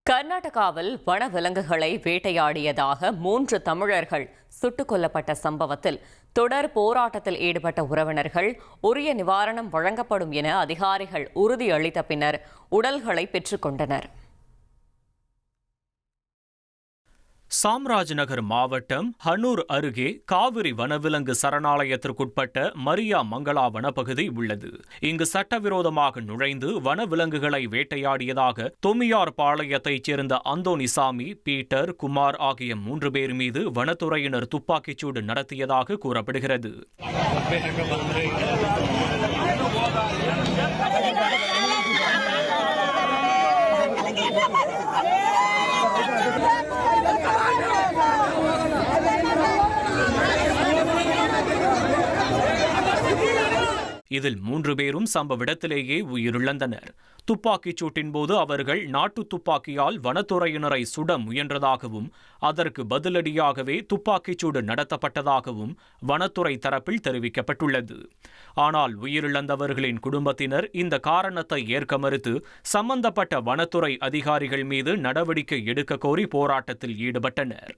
கர்நாடகாவில் வனவிலங்குகளை வேட்டையாடியதாக 3 தமிழர்கள் சுட்டுக் கொல்லப்பட்ட சம்பவத்தில் தொடர் போராட்டத்தில் ஈடுபட்ட உறவினர்கள் உரிய நிவாரணம் வழங்கப்படும் என அதிகாரிகள் உறுதியளித்த பின்னர் உடல்களை பெற்றுக்கொண்டனர். சாம்ராஜ்நகர் மாவட்டம் ஹனூர் அருகே காவிரி வனவிலங்கு சரணாலயத்திற்குட்பட்ட மரியா மங்களா வனப்பகுதி உள்ளது. இங்கு சட்டவிரோதமாக நுழைந்து வனவிலங்குகளை வேட்டையாடியதாக தொம்மியார் பாளையத்தைச் சேர்ந்த அந்தோனிசாமி, பீட்டர், குமார் ஆகிய 3 பேர் மீது வனத்துறையினர் துப்பாக்கிச்சூடு நடத்தியதாக கூறப்படுகிறது. இதில் 3 பேரும் சம்பவ இடத்திலேயே உயிரிழந்தனர். துப்பாக்கிச் சூட்டின் போது அவர்கள் நாட்டு துப்பாக்கியால் வனத்துறையினரை சுட முயன்றதாகவும் அதற்கு பதிலடியாகவே துப்பாக்கிச்சூடு நடத்தப்பட்டதாகவும் வனத்துறை தரப்பில் தெரிவிக்கப்பட்டுள்ளது. ஆனால் உயிரிழந்தவர்களின் குடும்பத்தினர் இந்த காரணத்தை ஏற்க மறுத்து சம்பந்தப்பட்ட வனத்துறை அதிகாரிகள் மீது நடவடிக்கை எடுக்க கோரி போராட்டத்தில் ஈடுபட்டனர்.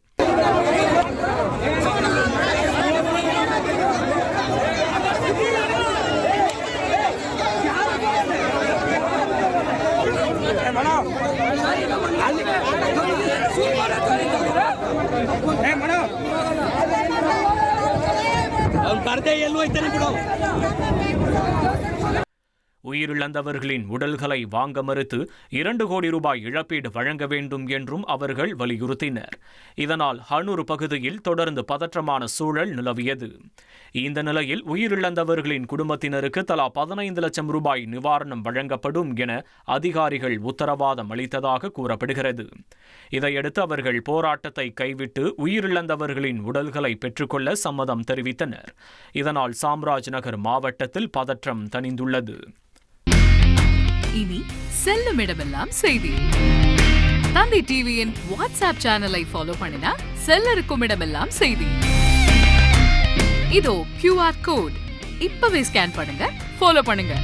உயிரிழந்தவர்களின் உடல்களை வாங்க மறுத்து 2 கோடி ரூபாய் இழப்பீடு வழங்க வேண்டும் என்றும் அவர்கள் வலியுறுத்தினர். இதனால் ஹனூர் பகுதியில் தொடர்ந்து பதற்றமான சூழல் நிலவியது. இந்த நிலையில் உயிரிழந்தவர்களின் குடும்பத்தினருக்கு தலா 15 லட்சம் ரூபாய் நிவாரணம் வழங்கப்படும் என அதிகாரிகள் உத்தரவாதம் அளித்ததாக கூறப்படுகிறது. இதையடுத்து அவர்கள் போராட்டத்தை கைவிட்டு உயிரிழந்தவர்களின் உடல்களை பெற்றுக்கொள்ள சம்மதம் தெரிவித்தனர். இதனால் சாம்ராஜ்நகர் மாவட்டத்தில் பதற்றம் தணிந்துள்ளது. இனி செல்லும் இடமெல்லாம் செய்தி. தந்தி டிவியின் வாட்ஸ்அப் சேனலை ஃபாலோ பண்ணினா செல்ல இருக்கும் இடமெல்லாம் செய்தி. இதோ QR கோட் இப்பவே ஸ்கேன் பண்ணுங்க, ஃபாலோ பண்ணுங்க.